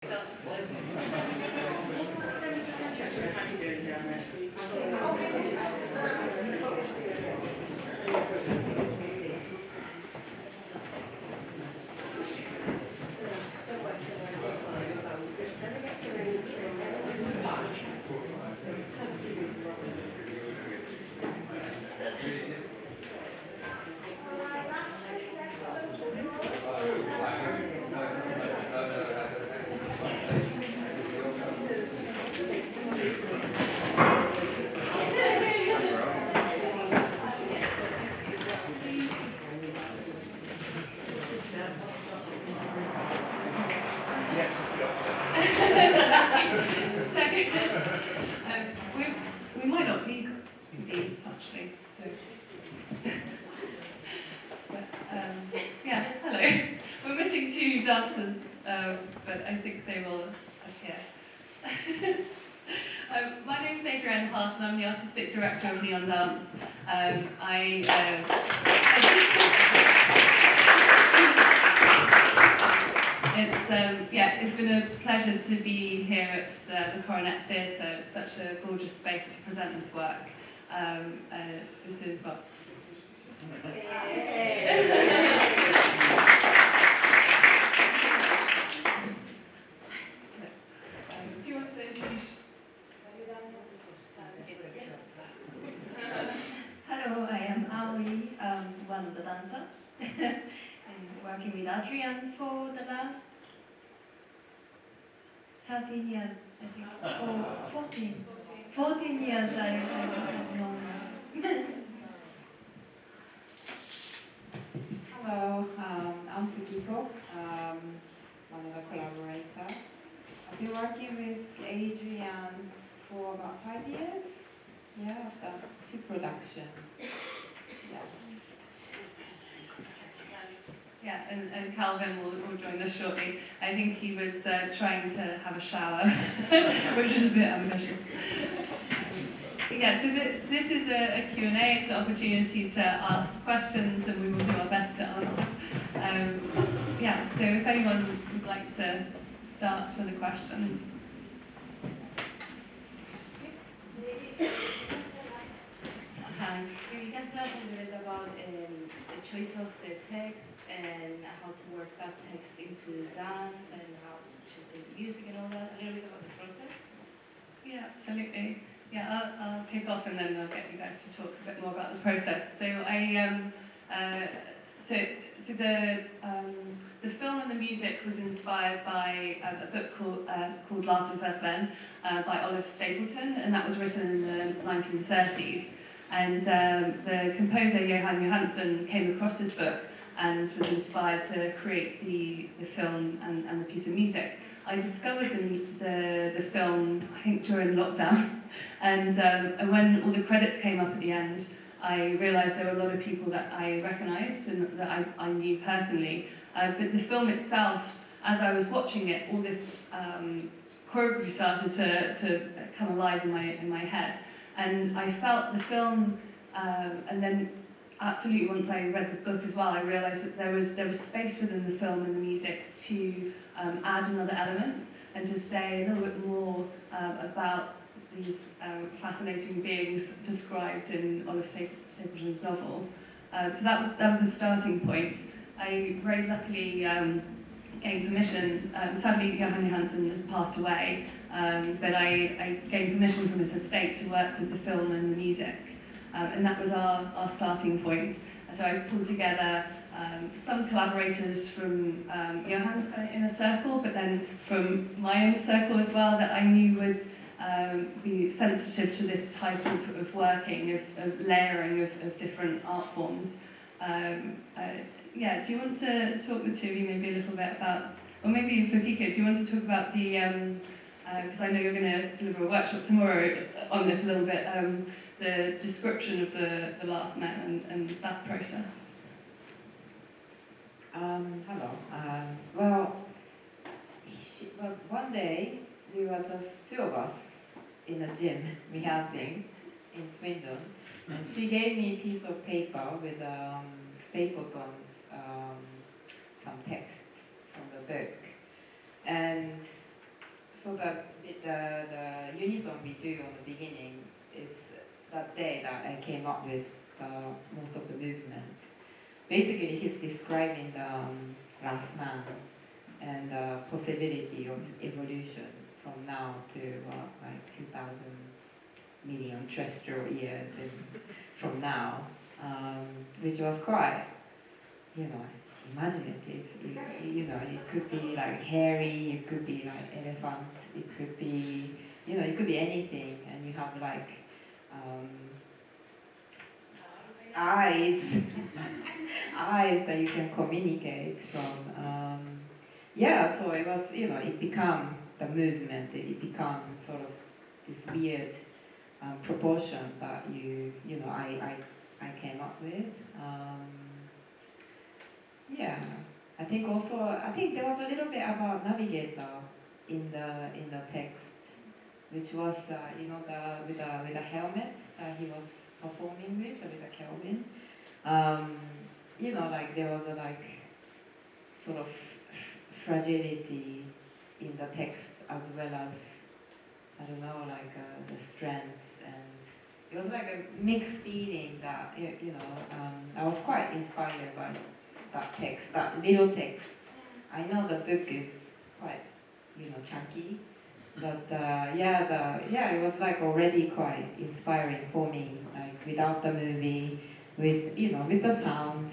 We might not need these actually, so. But, yeah, hello. We're missing two dancers, but I think they will appear. My name is Adrienne Hart, and I'm the artistic director of Neon Dance. It's been a pleasure to be here at the Coronet Theatre. It's such a gorgeous space to present this work. This is what. Do you want to introduce? Hello, I am Aoi, one of the dancer, and working with Adrienne for the last 13 years, I think, or 14. 14 years I have known her. Hello, I'm Fukiko, one of the collaborators. I've been working with Adrienne for about 5 years. Yeah, I've done 2 productions. Yeah, and Calvin will join us shortly. I think he was trying to have a shower, which is a bit ambitious. So this is a Q&A. It's an opportunity to ask questions, and we will do our best to answer. So if anyone would like to start with a question. Hi, you can tell us a little bit about the choice of the text and how to work that text into dance and how to choose the music and all that, a little bit about the process? Yeah, absolutely. Yeah, I'll kick off and then I'll get you guys to talk a bit more about the process. So the film and the music was inspired by a book called Last and First Men by Olive Stapleton, and that was written in the 1930s. And the composer Johan Johansson came across this book and was inspired to create the film and the piece of music. I discovered the film, I think, during lockdown, and when all the credits came up at the end, I realised there were a lot of people that I recognised and that I knew personally. But the film itself, as I was watching it, all this choreography started to come alive in my head. And I felt the film, and then absolutely once I read the book as well, I realised that there was space within the film and the music to add another element and to say a little bit more about these fascinating beings described in Olive Stapleton's novel. So that was the starting point. I very luckily gained permission. Sadly, Johan Johansson had passed away, but I gained permission from his estate to work with the film and the music, and that was our starting point. So I pulled together some collaborators from Johan's kind of inner circle, but then from my inner circle as well that I knew would be sensitive to this type of working, of layering of different art forms. Do you want to talk, the two of you, maybe a little bit about, or maybe Fukiko, do you want to talk about the, because I know you're going to deliver a workshop tomorrow on this a little bit, the description of the Last Men and that process? Hello. One day we were just 2 of us in a gym rehearsing in Swindon, and she gave me a piece of paper with Stapleton's some text from the book, and so the unison we do on the beginning is that day that I came up with most of the movement. Basically, he's describing the last man and the possibility of evolution from now to like 2,000 million terrestrial years from now, which was quite, imaginative. It could be like hairy, it could be like elephant, it could be, it could be anything, and you have like eyes, eyes that you can communicate from. So it was, it became the movement. It became sort of this weird proportion that I came up with. I think there was a little bit about navigator in the text, which was with a helmet that he was performing with a Kelvin. Like there was a sort of fragility in the text as well as the strengths, and it was like a mixed feeling that I was quite inspired by that text, that little text. I know the book is quite chunky, but it was like already quite inspiring for me, like without the movie, with with the sound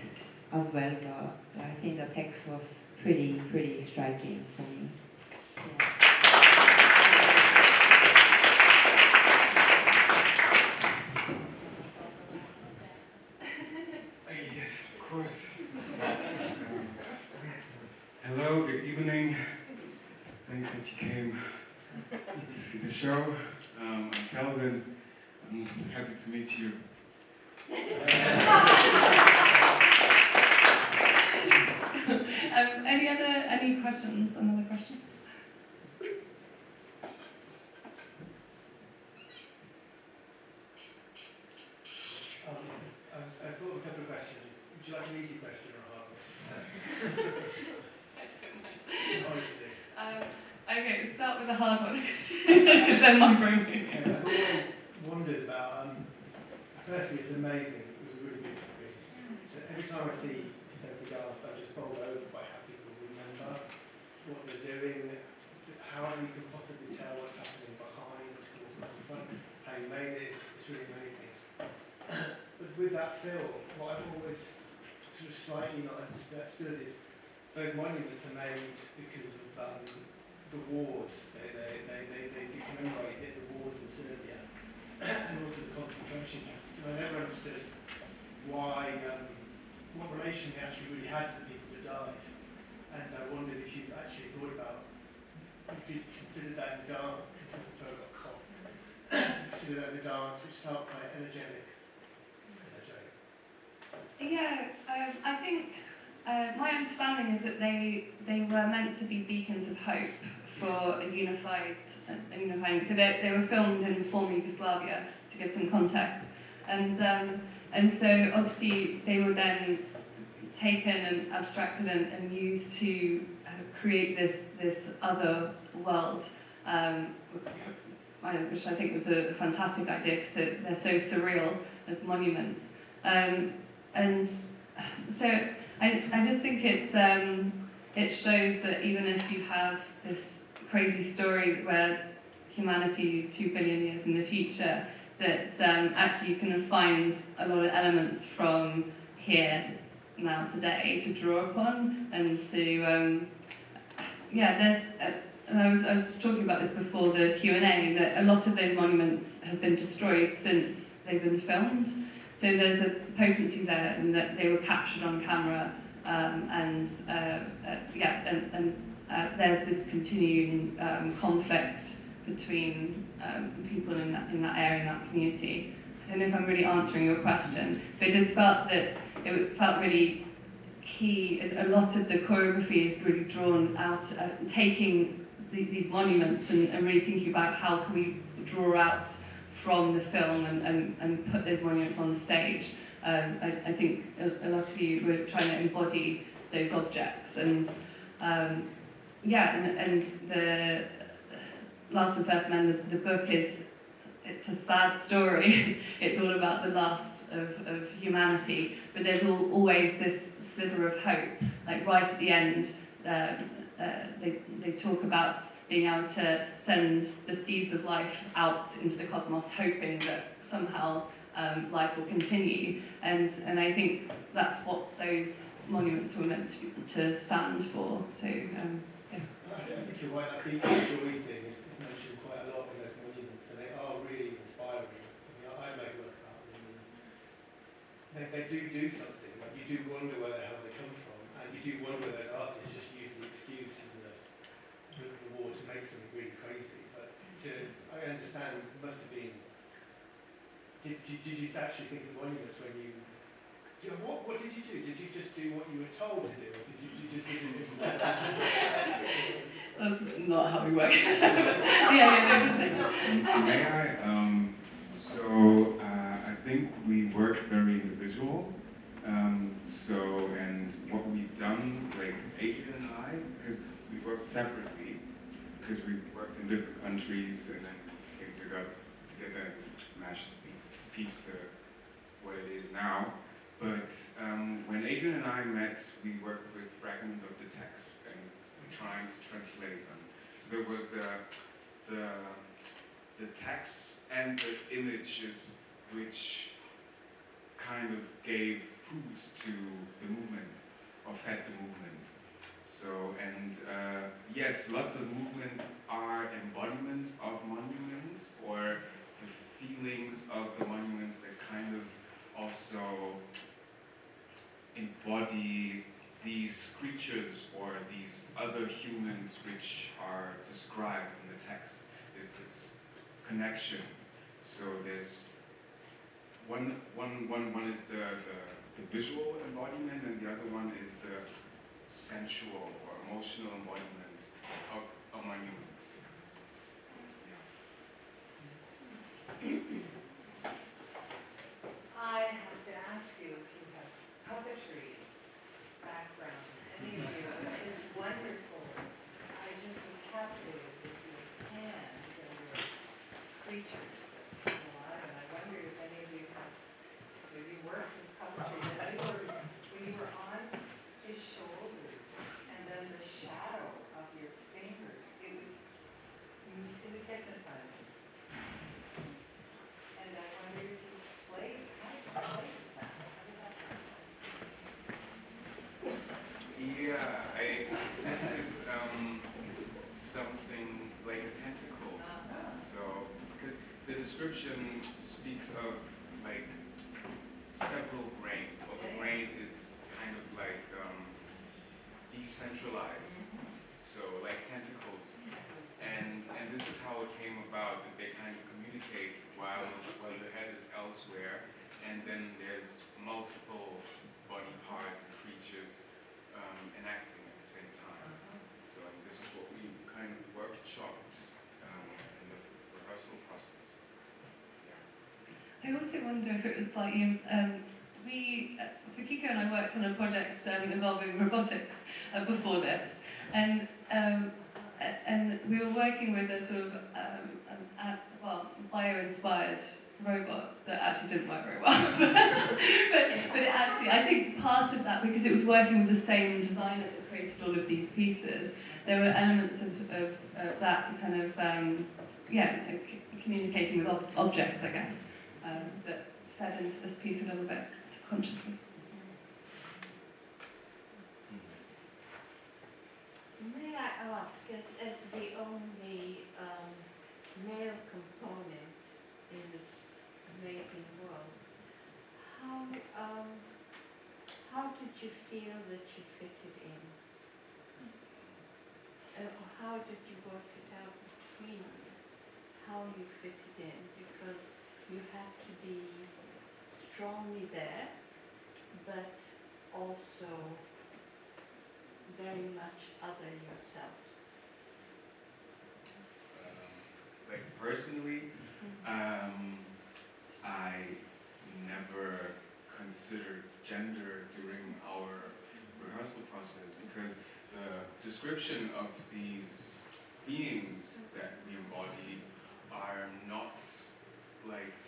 as well. But I think the text was pretty striking for me. Yeah. Yes, of course. Hello, good evening. Thanks that you came to see the show. I'm Kelvin. I'm happy to meet you. Any questions? Another question? I've got a couple of questions. Would you like an easy question or a hard one? I don't mind. Honestly. Okay, start with a hard one, because then my brain I've always wondered about, firstly it's amazing, it was a really beautiful piece. So every time I see contemporary dance, I'm just bowled over by how people remember what they're doing, how you can possibly tell what's happening behind, what's in front, how you made it, it's really amazing. But with that film, what I've always sort of slightly not understood is those monuments are made because of the wars. They commemorate the wars in Serbia and also the concentration camps. And I never understood why, what relation they actually really had to the people who died. And I wondered if you'd actually thought about, if you'd considered that in dance, consider that in the dance, which felt quite energetic. Yeah, I think my understanding is that they were meant to be beacons of hope for a unifying. So they were filmed in former Yugoslavia, to give some context, and so obviously they were then taken and abstracted and used to create this other world, which I think was a fantastic idea because they're so surreal as monuments. And so I just think it shows that even if you have this crazy story where humanity 2 billion years in the future, that actually you can find a lot of elements from here now today to draw upon, and to and I was talking about this before the Q&A, that a lot of those monuments have been destroyed since they've been filmed. So there's a potency there in that they were captured on camera, and there's this continuing conflict between people in that area, in that community. I don't know if I'm really answering your question, but it just felt that it felt really key. A lot of the choreography is really drawn out, taking these monuments and really thinking about how can we draw out from the film and put those monuments on the stage. I think a lot of you were trying to embody those objects, and Last and First Men, the book it's a sad story. It's all about the last of humanity, but there's always this slither of hope. Like right at the end, they talk about being able to send the seeds of life out into the cosmos, hoping that somehow life will continue. And I think that's what those monuments were meant to stand for. So yeah. I think you're right. I think the joy thing is mentioned quite a lot in those monuments, and they are really inspiring. I mean, I make work about them, and they do something. Like you do wonder where the hell they come from, and you do wonder whether those artists just use the excuse of the war to make something really crazy. But I understand, it must have been. Did you actually think of the monuments when you? What did you do? Did you just do what you were told to do, or did you just do it? That's not how we work. yeah, May I? So I think we work very individual. And what we've done, like Adrienne and I, because we worked separately, because we worked in different countries, and then came together, mashed the piece to what it is now. But when Adrienne and I met, we worked with fragments of the text and trying to translate them. So there was the text and the images which kind of gave food to the movement, or fed the movement. So, and yes, lots of movement are embodiments of monuments, or the feelings of the monuments that kind of also embody these creatures or these other humans which are described in the text. There's this connection. So there's one is the visual embodiment, and the other one is the sensual or emotional embodiment of a monument. Yeah. I have to ask you if you have puppetry background. Any of you? It's wonderful. I just was captivated with your hands and your creatures that come alive, and I wondered if any of you have maybe worked with puppetry. When you were on his shoulders, and then the shadow of your fingers, it was hypnotizing. And I wondered if you played. Yeah, this is something like a tentacle. So, because the description speaks of like several grains. Well, the grain is kind of like decentralized. So, like tentacles. And this is how it came about, that they kind of communicate while the head is elsewhere, and then there's multiple body parts and creatures enacting at the same time. So this is what we kind of workshopped in the rehearsal process. I also wonder if it was like Kiko and I worked on a project involving robotics before this, and we were working with a sort of bio-inspired robot that actually didn't work very well. but it actually, I think part of that, because it was working with the same designer that created all of these pieces, there were elements of that kind of, communicating with objects, I guess, that fed into this piece a little bit subconsciously. May I ask, as the only male component in this amazing world, how did you feel that you fitted in? How did you work it out between you? How you fitted in? Because you had to be strongly there, but also very much other yourself. Like personally, I never considered gender during our rehearsal process, because the description of these beings that we embody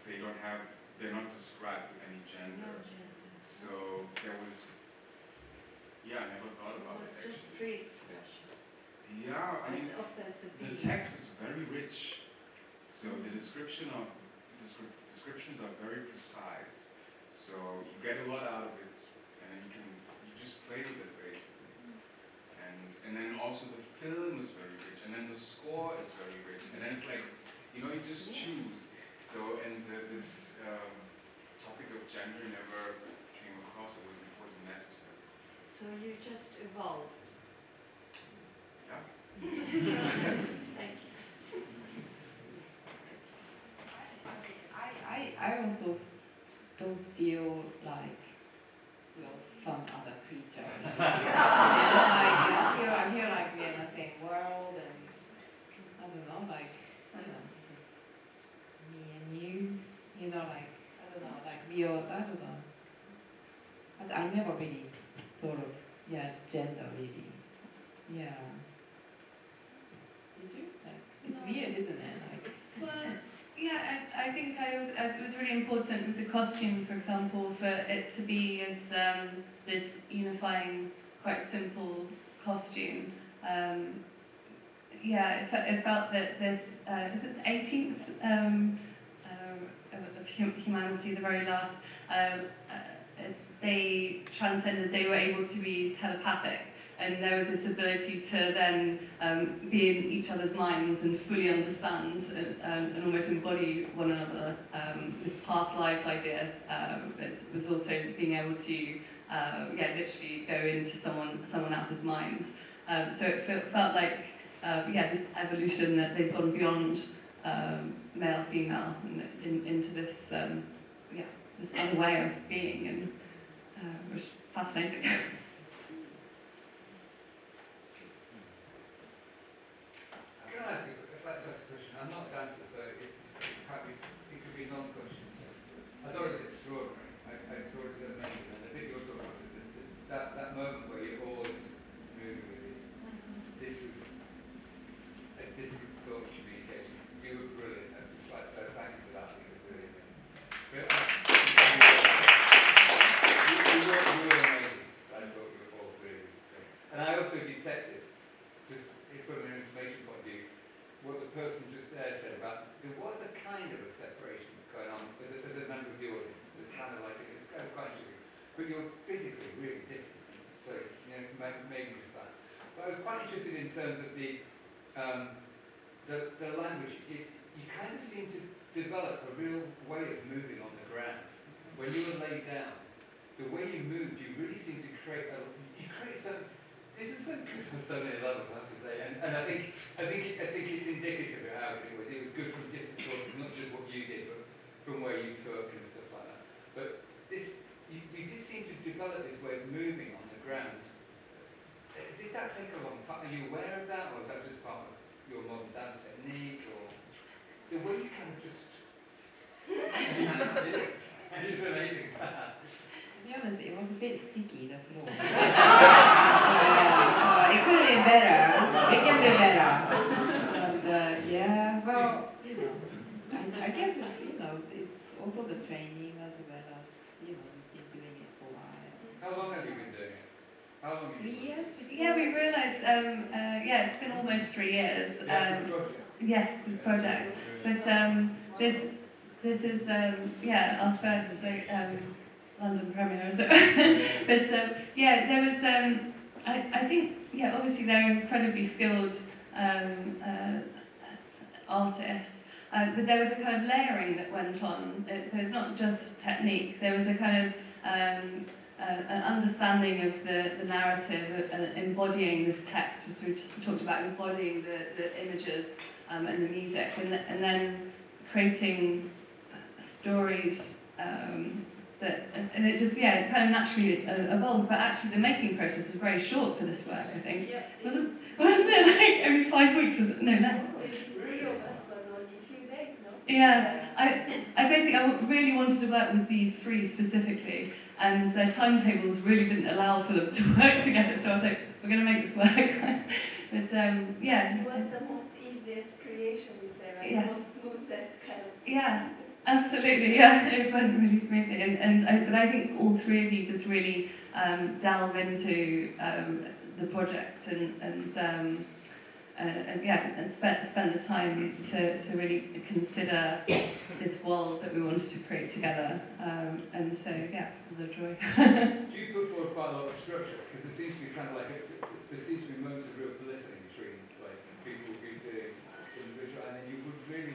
they're not described with any gender. So there was, I never thought about it Just actually. free expression. Yeah, I mean, As offensive the text is very rich. So the descriptions are very precise. So you get a lot out of it, and then you just play with it basically. And then also the film is very rich, and then the score is very rich, and then it's like, you just choose. So this topic of gender never came across. It wasn't necessary. So you just evolved. Yeah. Thank you. I also don't feel like some other creature. I feel like we're in the same world, and I don't know, just me and you, like we all, I don't know. I never really thought of gender really. Yeah. Did you? It's weird, isn't it? Well, yeah, I think it was really important with the costume, for example, for it to be as this unifying, quite simple costume. It felt that this, is it the 18th of humanity, the very last, they transcended, they were able to be telepathic. And there was this ability to then be in each other's minds and fully understand and almost embody one another. This past lives idea, it was also being able to, literally go into someone else's mind. So it felt like, this evolution that they've gone beyond male, female, and into this, this other way of being, and which is fascinating. I'd like to ask a question. I'm not a dancer, so it could be non-conscious. I thought it was extraordinary. I thought it was amazing. And I think you also talked about that moment where you're all just moving with it. This was a different sort of communication. You were brilliant. I'd just like to say thank you for that. It was really amazing. You were amazing. I thought you were all really great. And I also detected, just from an information point of view, what the person just there said about there was a kind of a separation going on as a member of the audience. It's kind of like it was quite interesting, but you're physically really different. So maybe just that. But I was quite interested in terms of the language. You kind of seem to develop a real way of moving on the ground. When you were laid down, the way you moved, you really seem to create some. This is so good on so many levels, I have to say, and I think it's indicative of how it was. It was good from different sources, not just what you did, but from where you took and stuff like that. But you did seem to develop this way of moving on the ground. Did that take a long time? Are you aware of that, or is that just part of your modern dance technique, or the way you kind of just did it? It's amazing. To be honest, it was a bit sticky, the floor. It could be better. It can be better. But I guess it's also the training as well as we've been doing it for a while. How long have you been doing it? How long? 3 years. Yeah, we realised, it's been almost 3 years. Yes, this project. But this is our first London premiere. So but there was I think obviously they're incredibly skilled artists, but there was a kind of layering that went on. So it's not just technique. There was a kind of an understanding of the narrative, embodying this text, as we just talked about, embodying the images and the music, and then creating stories and it just it kind of naturally evolved. But actually, the making process was very short for this work. I think wasn't it like only 5 weeks? No less. Three of us was only a few days, no? Yeah, I really wanted to work with these three specifically, and their timetables really didn't allow for them to work together. So I was like, we're going to make this work. But It was the most easiest creation, you say, right? Yes. The most smoothest kind of. Yeah. Absolutely, yeah, it went really smoothly, but I think all three of you just really delve into the project and yeah, and spend the time to really consider this world that we wanted to create together, and so yeah, it was a joy. Do you put forward quite a lot of structure? Because there seems to be kind of like there seems to be moments of real polyphony between like people who do individual, and then you would really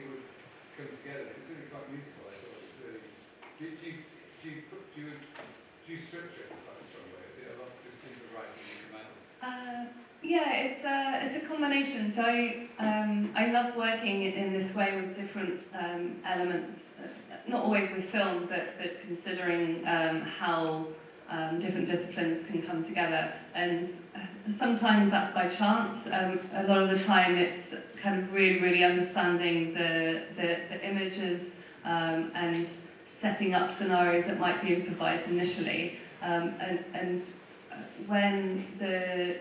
come together. It's really quite musical. I thought it was really. Do you structure it in quite a strong way? Is it a lot just people writing in command? Yeah, it's a combination. So I love working in this way with different elements, not always with film, but considering how different disciplines can come together. And sometimes that's by chance. A lot of the time it's kind of really understanding the images and setting up scenarios that might be improvised initially. And when the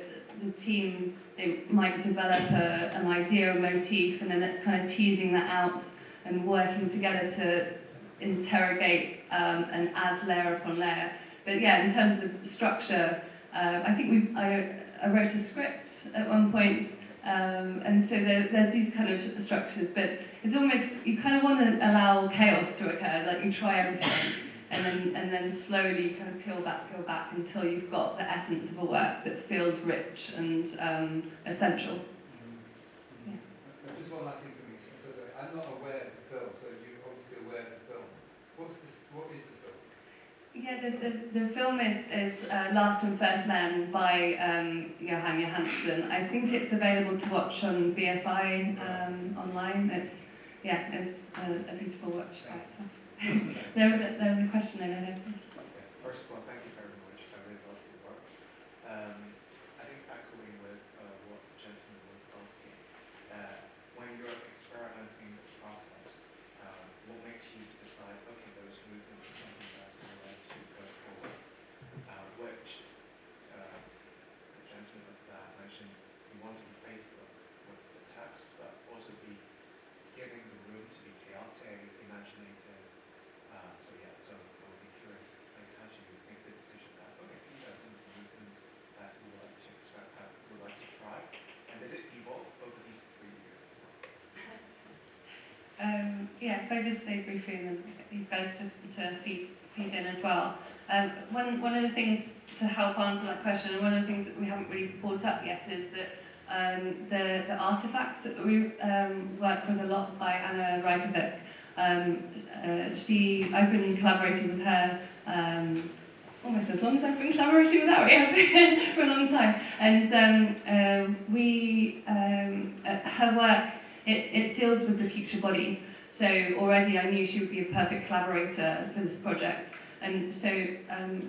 team, they might develop an idea, a motif, and then it's kind of teasing that out and working together to interrogate and add layer upon layer. But yeah, in terms of structure, I think I wrote a script at one point, and so there's these kind of structures, but it's almost, you kind of want to allow chaos to occur, like you try everything, and then slowly kind of peel back until you've got the essence of a work that feels rich and essential. Yeah. Just one last thing for me. So I'm not aware to film, so you're obviously aware to film. What is the film? Yeah, the film is Last and First Men by Johan Johansson. I think it's available to watch on BFI online. It's a beautiful watch by itself. There was a question over here. First of all, thank you very much. I really love your work. I think echoing with what the gentleman was asking, when you're experimenting with the process, what makes you decide, okay, those movements are something that's going to go forward, which the gentleman mentioned you want to be faithful with the text, but also be giving the room to be chaotic, imaginative. So I would be curious, like, how do you make the decision that, okay, these are some movements that we would like to would like to try, and did it evolve over these 3 years as well? Yeah, if I just say briefly, and then get these guys to feed in as well. One of the things to help answer that question, and one of the things that we haven't really brought up yet, is that the artifacts that we work with a lot by Anna Reykjavik. I've been collaborating with her almost as long as I've been collaborating with Ari, actually, for a long time. And her work, it deals with the future body. So already I knew she would be a perfect collaborator for this project. And so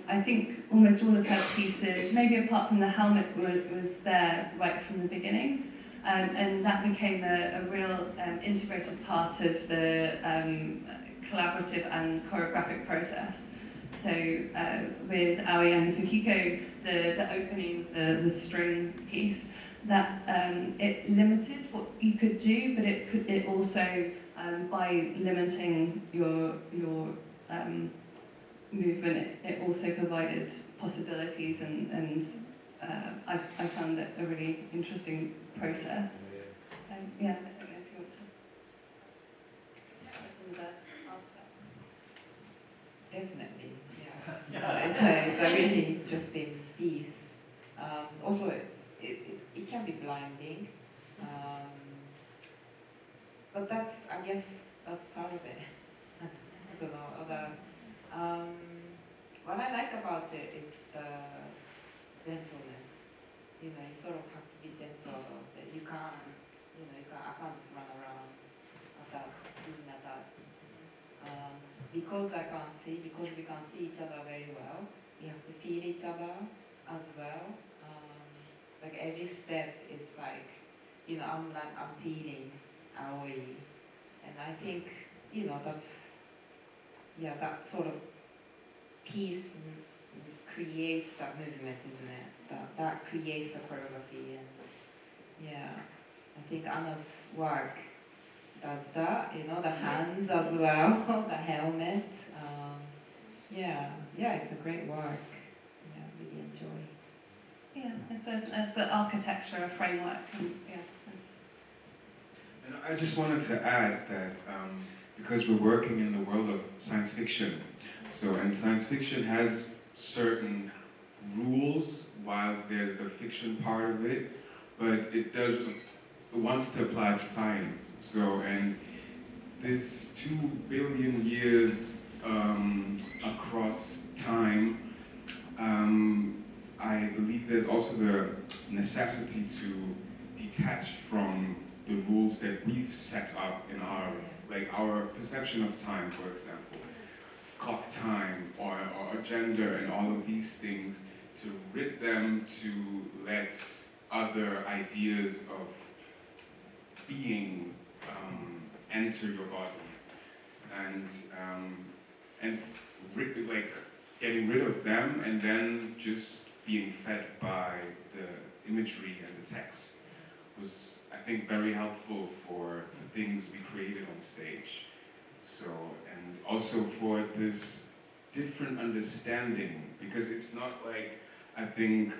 I think almost all of her pieces, maybe apart from the helmet, was there right from the beginning. And that became a real integrated part of the collaborative and choreographic process. So with Aoi and Fukiko, the opening, the string piece, that it limited what you could do, but it also, by limiting your movement, it also provided possibilities, and I found it a really interesting process. Yeah, I don't know if you want to. Some of the artifacts. Definitely, yeah. It's a really interesting piece. Also, it can be blinding, but I guess that's part of it. I don't know. What I like about it is the gentleness. You sort of have to be gentle. That you can't I can't just run around being attached. Because we can't see each other very well, we have to feel each other as well. Like every step is like, I'm feeling Aoi, and I think, that sort of piece creates that movement, isn't it? That creates the choreography, and I think Anna's work does that, you know, the hands as well, the helmet. Yeah, it's a great work. Yeah, really enjoy. Yeah, it's an architecture, a framework, and yeah, it's And I just wanted to add that because we're working in the world of science fiction, and science fiction has certain rules, whilst there's the fiction part of it, but it wants to apply to science. And this 2 billion years across time, I believe there's also the necessity to detach from the rules that we've set up in our perception of time, for example, clock time or gender and all of these things, to rid them, to let other ideas of being enter your body, and getting rid of them, and then just being fed by the imagery and the text was, I think, very helpful for the things we created on stage. And also for this different understanding, because it's not like, I think,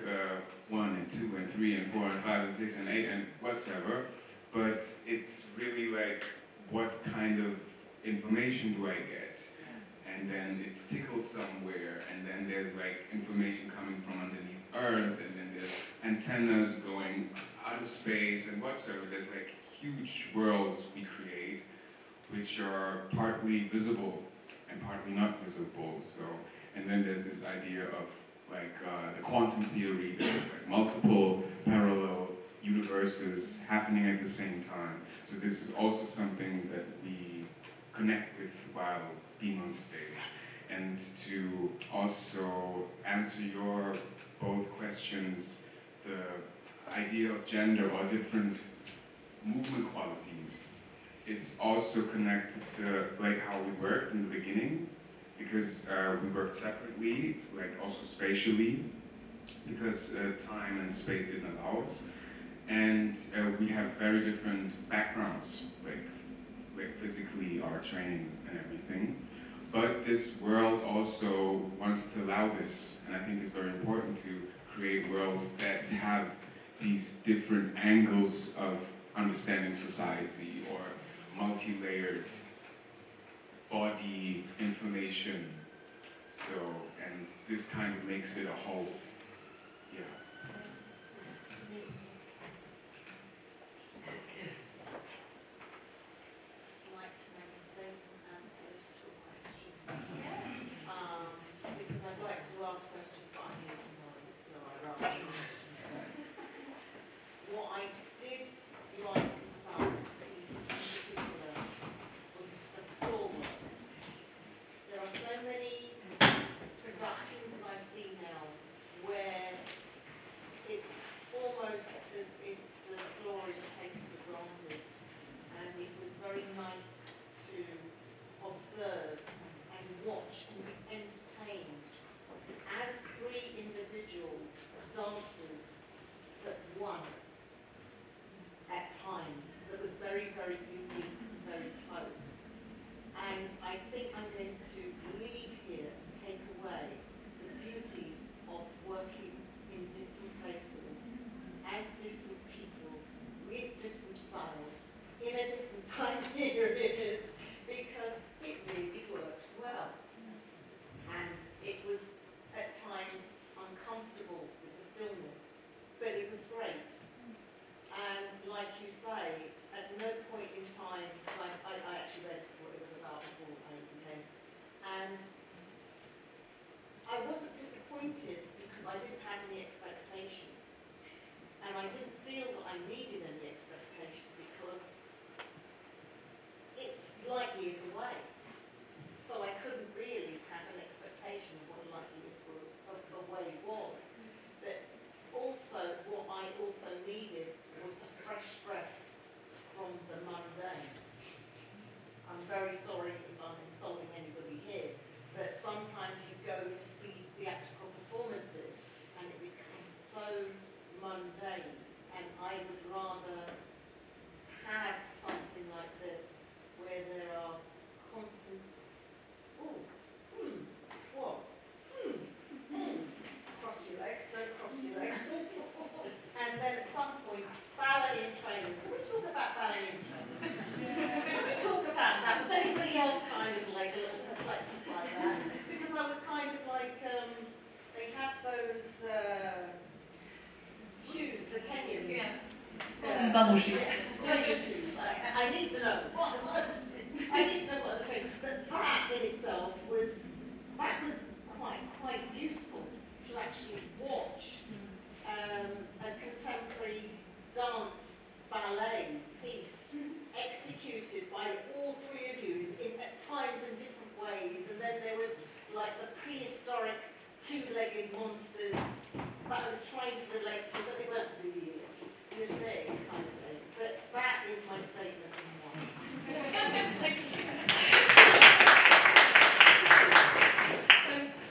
1 and 2 and 3 and 4 and 5 and 6 and 8 and whatever, but it's really like, what kind of information do I get? And then it tickles somewhere, and then there's like information coming from underneath Earth, and then there's antennas going out of space and whatsoever. There's like huge worlds we create, which are partly visible and partly not visible. And then there's this idea of like the quantum theory. There's like multiple parallel universes happening at the same time. So this is also something that we connect with while being on stage. And to also answer your both questions, the idea of gender or different movement qualities is also connected to like how we worked in the beginning, because we worked separately, like also spatially, because time and space didn't allow us. And we have very different backgrounds, like physically, our trainings and everything. But this world also wants to allow this, and I think it's very important to create worlds that have these different angles of understanding society, or multi-layered body information. And this kind of makes it a whole. Yeah. Like to make a statement as opposed to a question. Because I'd like to ask questions that I need to know, so I'd rather ask questions. What I did like about this piece in particular was the floor work. There are so many productions that I see now where it's almost as if the floor is taken for granted, and it was very nice to observe and watch and be entertained as 3 individual dancers, but one at times that was very, very unique and very close. And I think I'm going to leave here and take away the beauty of working in different places, as different people, with different styles, in a different time period, because it really worked well. troubleshoot. I need to know what I need to know what the thing. But that in itself was quite useful to actually watch a contemporary dance ballet piece executed by all three of you at times in different ways, and then there was like the prehistoric two-legged monsters that I was trying to relate to, but they weren't really just me, kind of thing. But that is my statement in one.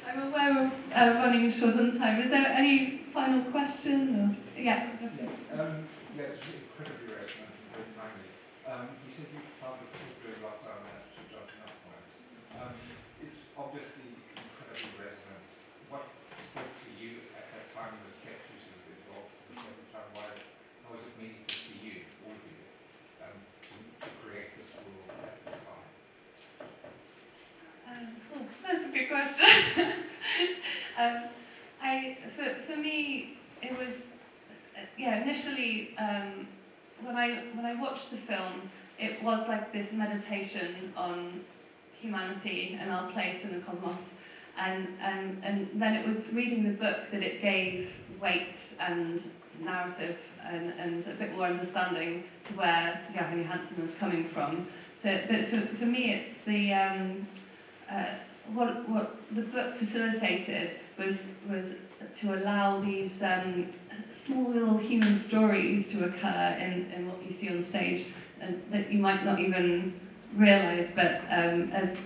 I'm aware we're running short on time. Is there any final question? Or? Yeah. Yeah, it's incredibly resonant and very timely. You said you found it during lockdown and actually jumping up point. It's obviously incredibly resonant. What spoke to you at that time that kept you sort of involved for the second time? How was it meaningful to you, all of you, to create this world at this time? That's a good question. For me, it was initially when I watched the film, it was like this meditation on humanity and our place in the cosmos, and then it was reading the book that it gave weight and narrative and a bit more understanding to where Johan Johansson was coming from. So, but for me, it's the what the book facilitated was to allow these small little human stories to occur in what you see on stage, and that you might not even realise, but as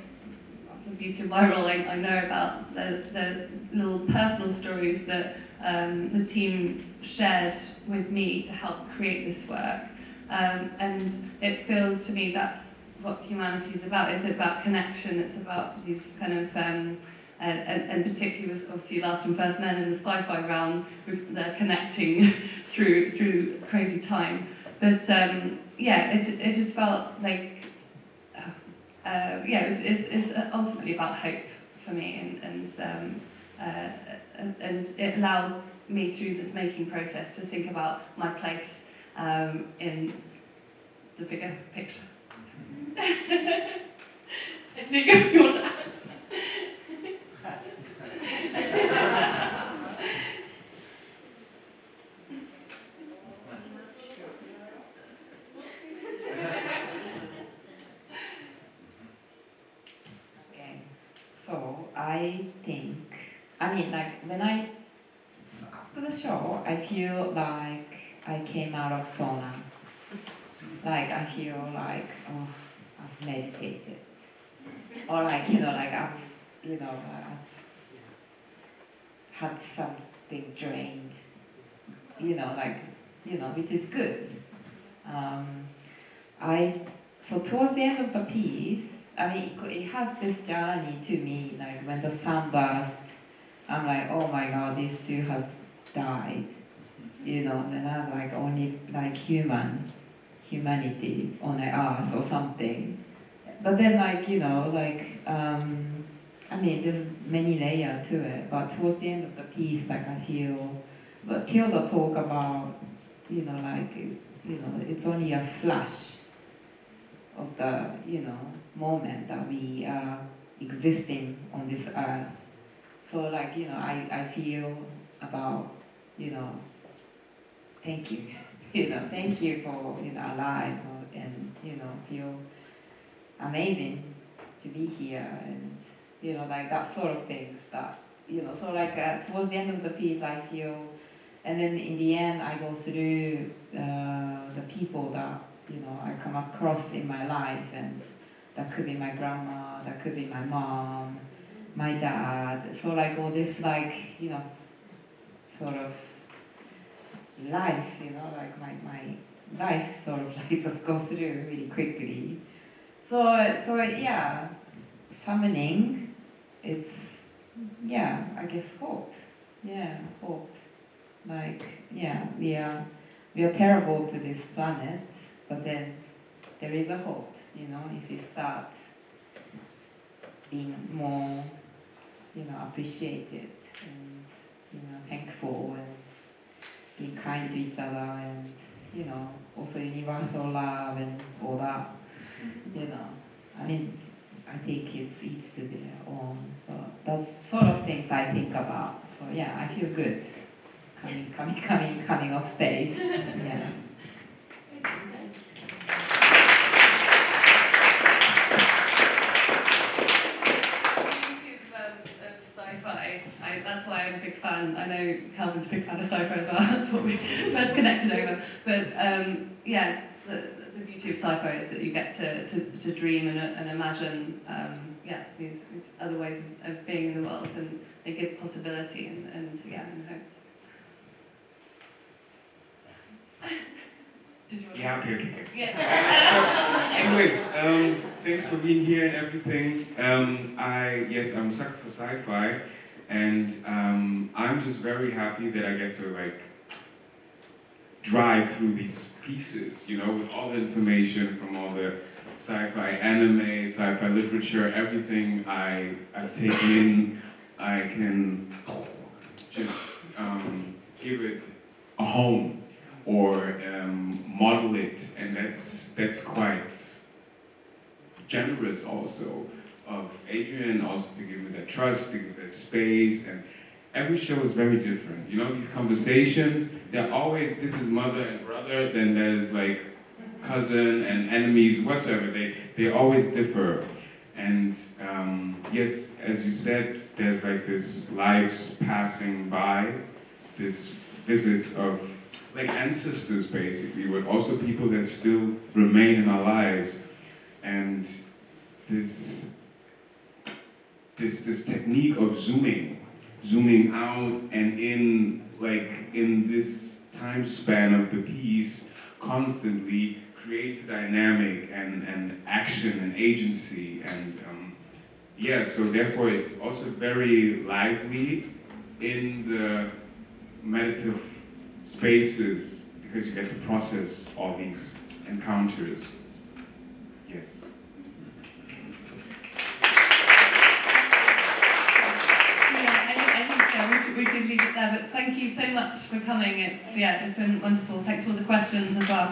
the beauty of my role, I know about the little personal stories that the team shared with me to help create this work, and it feels to me that's what humanity is about. It's about connection. It's about these kind of and particularly with obviously Last and First Men in the sci-fi realm, they're connecting through crazy time. But it just felt like it's ultimately about hope for me, and it allowed me through this making process to think about my place in the bigger picture. I think you want to add. Okay, so I think, so after the show, I feel like I came out of sauna. Like, I feel like, oh, I've meditated. Or like, I've had something drained, which is good. So towards the end of the piece, it has this journey to me, like when the sun burst, I'm like, oh my God, this too has died, and I'm like only like humanity on the earth or something. But then there's many layers to it, but towards the end of the piece, like I feel, but Theodore talk about, it's only a flash of the, moment that we are existing on this earth. So I feel about, thank you, thank you for, alive and, feel amazing to be here and, that sort of things that, towards the end of the piece I feel, and then in the end I go through the people that, I come across in my life, and that could be my grandma, that could be my mom, my dad, so all this sort of life, my life sort of just go through really quickly. So yeah, summoning, it's, I guess hope. Yeah, hope. We are terrible to this planet, but then there is a hope, if we start being more, appreciated and, thankful and being kind to each other and, you know, also universal love and all that, you know. I mean, I think it's each to their own, but that's sort of things I think about. So yeah, I feel good coming off stage. Yeah. Sci-fi. That's why I'm a big fan. I know Calvin's a big fan of sci-fi as well. That's what we first connected over. But yeah, the beauty of sci-fi is that you get to dream and imagine these other ways of being in the world, and they give possibility and hope. Did you want to? Yeah, okay. Yeah. So, anyways, thanks for being here and everything. I'm a sucker for sci-fi, and I'm just very happy that I get to like drive through these pieces, you know, with all the information from all the sci-fi anime, sci-fi literature, everything I've taken in. I can just give it a home or model it, and that's quite generous also of Adrienne, also to give it that trust, to give that space. And every show is very different. You know, these conversations, they're always, this is mother and brother, then there's like cousin and enemies, whatsoever. They always differ. And yes, as you said, there's like this lives passing by, this visits of like ancestors basically, but also people that still remain in our lives. And this technique of zooming out and in this time span of the piece constantly creates a dynamic and action and agency, and so therefore it's also very lively in the meditative spaces because you get to process all these encounters. Yes. We should leave it there, but thank you so much for coming. It's been wonderful. Thanks for all the questions as well.